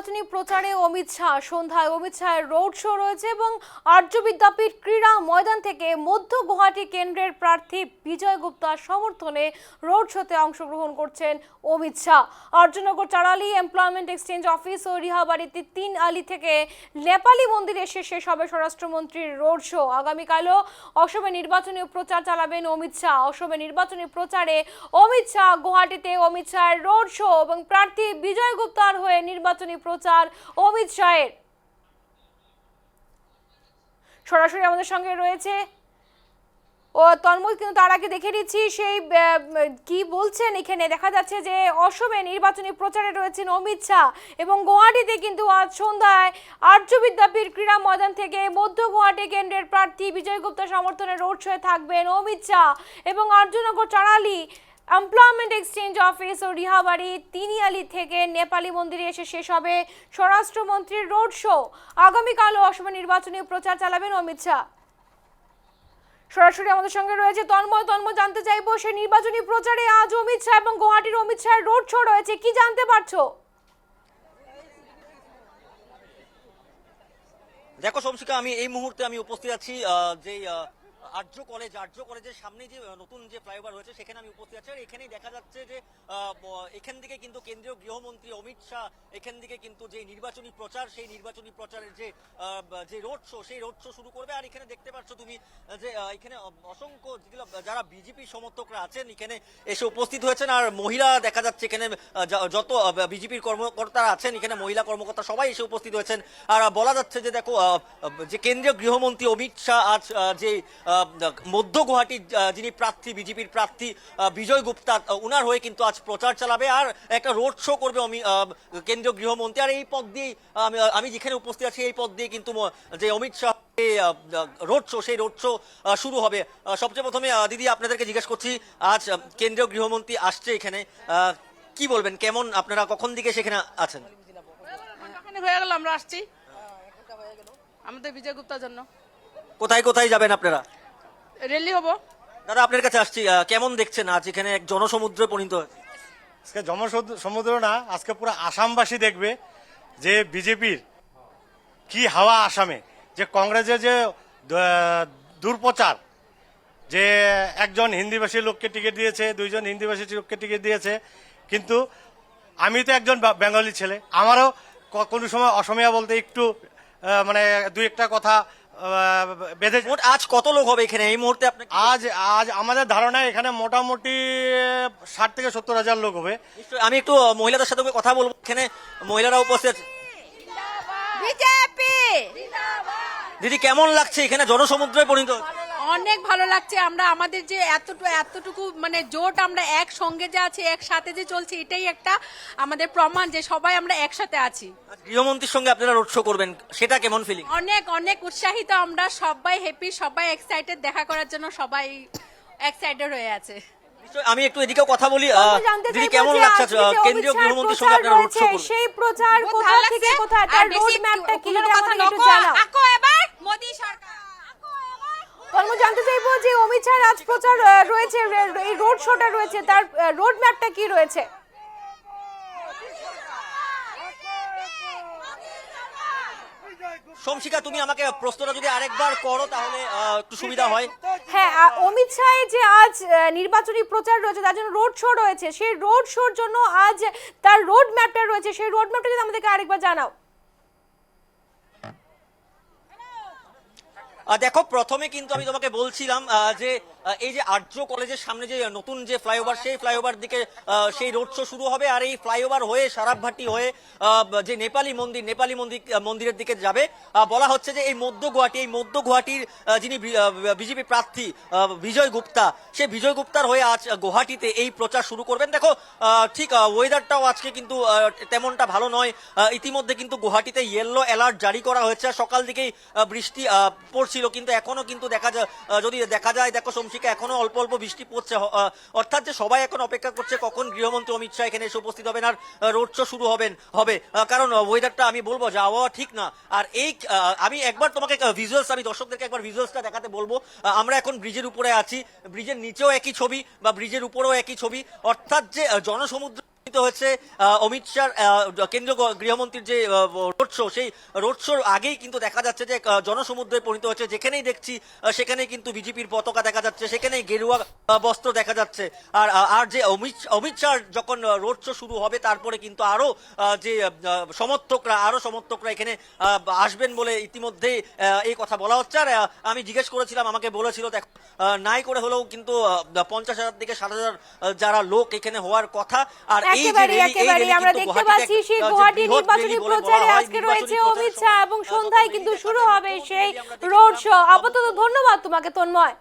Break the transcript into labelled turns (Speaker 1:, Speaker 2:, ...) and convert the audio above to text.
Speaker 1: নির্বাচনী প্রচারে অমিত শাহ সন্ধ্যায় অমিত শাহের রোড শো রয়েছে এবং আর্য বিদ্যাপীঠ ক্রীড়া ময়দান থেকে মধ্য গুয়াহাটি কেন্দ্রের প্রার্থী বিজয় গুপ্তার সমর্থনে রোড শোতে অংশগ্রহণ করছেন Amit Shah. Aryanagar Charali employment exchange office ও রিহাবাড়িতে 3 আলি থেকে নেপালি মন্দিরে এসে শেষ হবে স্বরাষ্ট্রমন্ত্রীর রোড শো। আগামীকালও অসমে নির্বাচনী প্রচার চালাবেন অমিত শাহ। অসমে নির্বাচনী প্রচারে অমিত শাহ গুয়াহাটিতে অমিত শাহের রোড শো এবং প্রার্থী বিজয় গুপ্তার হয়ে নির্বাচনী প্রচার অমিত শাহের। সরাসরি আমাদের সঙ্গে রয়েছে ও তন্ময়, কিন্তু তার আগে দেখে নিচ্ছি সেই কি বলছেন। এখানে দেখা যাচ্ছে যে অসমে নির্বাচনী প্রচারে রয়েছেন অমিত শাহ এবং গুয়াহাটিতে কিন্তু আজ সন্ধ্যায় আর্য বিদ্যাপীঠ ক্রীড়া ময়দান থেকে মধ্য গুয়াহাটি কেন্দ্রের প্রার্থী বিজয় গুপ্তার সমর্থনে রোড শোয়ে থাকবেন অমিত শাহ এবং আর্যনগর চারালি এমপ্লয়মেন্ট এক্সচেঞ্জ অফিস ও রিহাবাড়ি 3 আলি থেকে নেপালি মন্দিরে এসে শেষ হবে স্বরাষ্ট্রমন্ত্রীর রোড শো। আগামীকালও অসমে নির্বাচনী প্রচার চালাবেন অমিত শাহ। সরাসরি আমাদের সঙ্গে রয়েছে তন্ময়। জানতে চাইবো সেই নির্বাচনী প্রচারে আজ অমিত শাহ এবং গুয়াহাটির অমিত শাহের রোড শো রয়েছে, কি জানতে পারছো?
Speaker 2: দেখো শমশিকা, আমি এই মুহূর্তে উপস্থিত আছি যে আর্য কলেজের সামনে যে নতুন যে ফ্লাইওভার হয়েছে সেখানে আমি উপস্থিত আছি। আর এখানেই দেখা যাচ্ছে যে এখান থেকে কিন্তু কেন্দ্রীয় গৃহমন্ত্রী অমিত শাহ এখান থেকে কিন্তু যে নির্বাচনী প্রচার, সেই নির্বাচনী প্রচারের যে রোড শো, সেই রোড শো শুরু করবে। আর এখানে দেখতে পাচ্ছ তুমি যে এখানে অসংখ্য যারা বিজেপি সমর্থকরা আছেন এখানে এসে উপস্থিত হয়েছেন। আর মহিলা দেখা যাচ্ছে এখানে যত বিজেপির কর্মকর্তারা আছেন, এখানে মহিলা কর্মকর্তা সবাই এসে উপস্থিত হয়েছেন। আর বলা যাচ্ছে যে দেখো যে কেন্দ্রীয় গৃহমন্ত্রী অমিত শাহ আজ যে মধ্য গুয়াহাটির যিনি প্রার্থী, বিজেপির প্রার্থী বিজয় গুপ্তা, উনার হয়ে কিন্তু আজ প্রচার চালাবে আর একটা রোড শো করবে কেন্দ্রীয় গৃহমন্ত্রী। আর এই পথ দিয়ে আমি যেখানে উপস্থিত আছি এই পথ দিয়ে কিন্তু যে অমিত শাহ রোড শো, সেই রোড শো শুরু হবে। সবচেয়ে প্রথমে দিদি আপনাদেরকে জিজ্ঞেস করছি, আজ কেন্দ্রীয় গৃহমন্ত্রী আসছে এখানে, কি বলবেন, কেমন আপনারা কখন দিকে সেখানে আছেন?
Speaker 3: হয়ে গেল, আমরা আসছি আমাদের বিজয় গুপ্তার জন্য।
Speaker 2: কোথায় কোথায় যাবেন আপনারা?
Speaker 3: রেলি হবো।
Speaker 2: দাদা আপনার কাছে আসছি, কেমন দেখছেন আজ এখানে এক জনসমুদ্রে পরিণত হয়েছে?
Speaker 4: আজকে জনসমুদ্র না, আজকে পুরো আসামবাসী দেখবে যে বিজেপির কি হাওয়া আসামে, যে কংগ্রেসের যে দুর্প্রচার, যে একজন হিন্দিভাষী লোককে টিকিট দিয়েছে, 2জন হিন্দিভাষী লোককে টিকিট দিয়েছে। কিন্তু আমি তো একজন বেঙ্গলি ছেলে, আমারও কোনো সময় অসমীয়া বলতে একটু মানে 2-1টা কথা বেঁধে।
Speaker 2: আজ কত লোক হবে এখানে এই মুহূর্তে?
Speaker 4: আজ আমাদের ধারণা এখানে মোটামুটি 60 থেকে 70 হাজার লোক হবে।
Speaker 2: আমি একটু মহিলাদের সাথে কথা বলবো, এখানে মহিলারা উপস্থিত আছে। দিদি কেমন লাগছে এখানে জনসমুদ্রে পরিণত?
Speaker 3: অনেক ভালো লাগছে। আমরা আমাদের যে এতটুকু মানে জোট, আমরা একসঙ্গে যে আছি, একসাথে যে চলছি, এটাই একটা আমাদের প্রমাণ যে সবাই আমরা একসাথে আছি।
Speaker 2: গৃহমন্ত্রীর সঙ্গে আপনারা রোড শো করবেন, সেটা কেমন ফিলিং?
Speaker 3: অনেক অনেক উৎসাহিত, আমরা সবাই হ্যাপি, সবাই এক্সাইটেড দেখা করার জন্য, সবাই এক্সাইটেড হয়ে আছে।
Speaker 2: আমি একটু এদিকেও কথা বলি, দিদি কেমন লাগছে কেন্দ্রীয় গৃহমন্ত্রীর সঙ্গে আপনারা রোড শো করবেন?
Speaker 1: সেই প্রচার কোথা থেকে কোথায়, তার রোড ম্যাপটা কি একটু জানাও।
Speaker 3: এবার মোদি সরকার
Speaker 1: আমি জানতে চাইবো যে অমিত শাহ আজ প্রচার রয়েছে, এই রোড শোটা রয়েছে, তার রোড ম্যাপটা কি রয়েছে?
Speaker 2: শমশিকা, তুমি আমাকে প্রশ্নটা যদি আরেকবার করো তাহলে একটু সুবিধা হয়।
Speaker 1: হ্যাঁ, অমিত শাহ যে আজ নির্বাচনী প্রচার রয়েছে, তার জন্য রোড শো রয়েছে, সেই রোড শোর জন্য আজ তার রোড ম্যাপটা রয়েছে, সেই রোড ম্যাপটা যদি আমাদেরকে আরেকবার জানাও।
Speaker 2: দেখো, প্রথমে কিন্তু আমি তোমাকে বলছিলাম যে এই যে আর্য কলেজের সামনে যে নতুন যে ফ্লাইওভার, সেই ফ্লাইওভার দিকে সেই রোড শো শুরু হবে। আর এই ফ্লাইওভার হয়ে সারাবভাটি হয়ে যে নেপালি মন্দিরের দিকে যাবে। বলা হচ্ছে যে এই মধ্য গুয়াহাটির যিনি বিজেপি প্রার্থী বিজয় গুপ্তা, সেই বিজয় গুপ্তার হয়ে আজ গুয়াহাটিতে এই প্রচার শুরু করবেন। দেখো, ঠিক ওয়েদারটাও আজকে কিন্তু তেমনটা ভালো নয়। ইতিমধ্যে কিন্তু গুয়াহাটিতে ইয়েলো অ্যালার্ট জারি করা হয়েছে। সকাল দিকেই বৃষ্টি পড়ছিল, কিন্তু এখনো কিন্তু যদি দেখা যায়, দেখো শমশিকা, এখনো অল্প অল্প বৃষ্টি পড়ছে। অর্থাৎ যে সবাই এখন অপেক্ষা করছে কখন গৃহমন্ত্রী অমিত শাহ এখানে এসে উপস্থিত হবেন আর রোড শো শুরু হবে। কারণ ওয়েদারটা আমি বলবো যে আবহাওয়া ঠিক না। আর এই আমি একবার তোমাকে ভিজুয়ালস, আমি দর্শকদেরকে একবার ভিজুয়ালসটা দেখাতে বলবো। আমরা এখন ব্রিজের উপরে আছি, ব্রিজের নিচেও একই ছবি বা ব্রিজের উপরেও একই ছবি। অর্থাৎ যে জনসমুদ্র উপস্থিত হয়েছে অমিত শাহ কেন্দ্রীয় গৃহমন্ত্রীর যে রোড শো, সেই রোড শোর আগেই কিন্তু দেখা যাচ্ছে যে জনসমুদ্রে পরিণত হচ্ছে। যেখানেই দেখছি সেখানেই কিন্তু বিজেপির পতাকা দেখা যাচ্ছে, সেখানেই গেরুয়া বস্ত্র দেখা যাচ্ছে। আর আর যে অমিত শাহ যখন রোড শো শুরু হবে তারপরে কিন্তু আরো যে সমর্থকরা এখানে আসবেন বলে ইতিমধ্যেই এই কথা বলা হচ্ছে। আর আমি জিজ্ঞেস করেছিলাম, আমাকে বলেছিল দেখো নাই করে হলেও কিন্তু 50,000 থেকে 60,000 যারা লোক এখানে হওয়ার কথা। আর এই যে
Speaker 1: একেবারে আমরা দেখতে পাচ্ছি সেই গুয়াহাটি নির্বাচনী প্রচারে আজকে রয়েছে অমিত শাহ এবং সন্ধ্যায় কিন্তু শুরু হবে সেই রোড শো। আপাতত ধন্যবাদ তোমাকে তন্ময়।